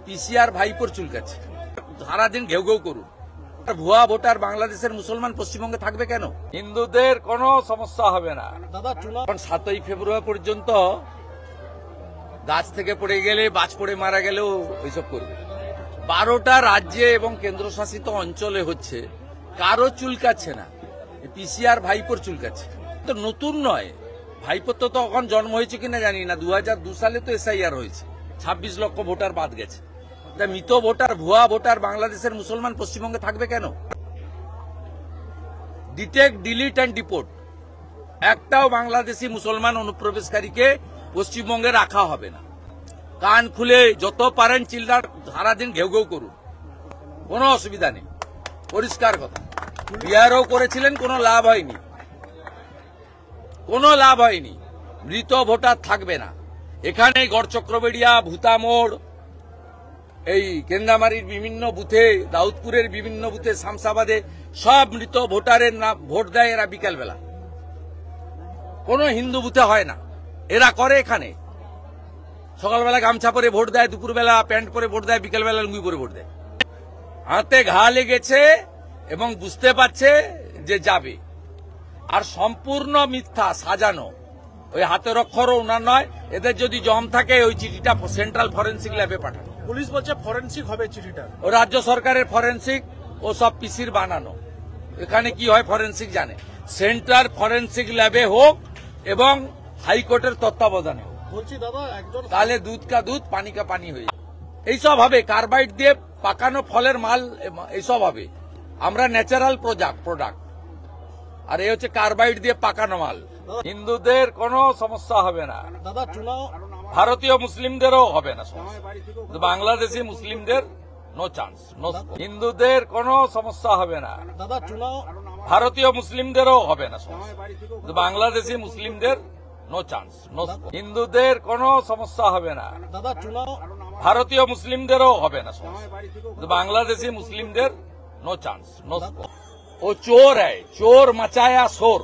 PCR ভাইপোর চুলকাচ্ছে, সারাদিন ঘেউ ঘেউ করুন। ভুয়া ভোটার বাংলাদেশের মুসলমান পশ্চিমবঙ্গে থাকবে কেন? হিন্দুদের কোনো সমস্যা হবে না। 7ই ফেব্রুয়ারি পর্যন্ত গাছ থেকে পড়ে গেলে, বাজ পড়ে মারা গেলেও ওইসব করবে। 12টা রাজ্যে এবং কেন্দ্রশাসিত অঞ্চলে হচ্ছে, কারো চুলকাচ্ছে না, পিসিআর ভাইপোর চুলকাচ্ছে। তো নতুন নয়, ভাইপোর তো তখন জন্ম হয়েছে কিনা জানি না, 2002 সালে তো এসআইআর হয়েছে, 26 লক্ষ ভোটার বাদ গেছে। মৃত ভোটার, ভুয়া ভোটার বাংলাদেশের মুসলমান পশ্চিমবঙ্গে থাকবে কেন? ডিটেক্ট, ডিলিট অ্যান্ড ডিপোর্ট, একটাও বাংলাদেশি মুসলমান অনুপ্রবেশকারীকে পশ্চিমবঙ্গে রাখা হবে না। কান খুলে যত পারেন চিল্লার, সারাদিন ঘেউ ঘেউ করুন, কোনো অসুবিধা নেই, পরিষ্কার কথা। বিহারও করেছিলেন, কোনো লাভ হয়নি, কোনো লাভ হয়নি। মৃত ভোটার থাকবে না এখানে। গড়চক্রবেড়িয়া, ভূতামোড়, এই কেন্দামারির বিভিন্ন বুথে, দাউদপুরের বিভিন্ন বুথে, শামসাবাদে সব মৃত ভোটারের নাম ভোট দেয় এরা বিকেলবেলা। কোনো হিন্দু বুথে হয় না, এরা করে এখানে। সকালবেলা গামছা পরে ভোট দেয়, দুপুরবেলা প্যান্ট পরে ভোট দেয়, বিকেলবেলা লুঙ্গি পরে ভোট দেয়। হাতে ঘা লেগেছে এবং বুঝতে পারছে যে যাবে। আর সম্পূর্ণ মিথ্যা, সাজানো। ওই হাতের অক্ষরও ওনার নয়। এদের যদি জম থাকে ওই চিঠিটা সেন্ট্রাল ফরেন্সিক ল্যাবে পাঠানো। পুলিশ বলছে ফরেন্সিক হবে চিঠিটা। ও রাজ্য সরকারের ফরেন্সিক, ও সব পিসির বানানো। এখানে কি হয় ফরেন্সিক জানে। সেন্ট্রাল ফরেন্সিক ল্যাবে হোক এবং হাইকোর্টের তত্ত্বাবধানে হোক। বলছি দাদা, একজন তাহলে দুধ কা দুধ, পানি কা পানি হয়ে এইসব হবে। কার্বাইড দিয়ে পাকানো ফলের মাল এইসব হবে। আমরা ন্যাচারাল প্রোডাক্ট, আর এই হচ্ছে কার্বাইড দিয়ে পাকানো মাল। হিন্দুদের কোনো সমস্যা হবে না দাদা, চুনাও ভারতীয় মুসলিমদেরও হবে না সমস্যা, বাংলাদেশি মুসলিমদের নো চান্স, নো। হিন্দুদের কোনো সমস্যা হবে না দাদা, চুনাও ভারতীয় মুসলিমদেরও হবে না সমস্যা, বাংলাদেশি মুসলিমদের নো চান্স, নো। হিন্দুদের কোনো সমস্যা হবে না দাদা, চুনাও ভারতীয় মুসলিমদেরও হবে না সমস্যা, বাংলাদেশি মুসলিমদের নো চান্স, নো। ও চোর হ্যায়, চোর মচায়া শোর।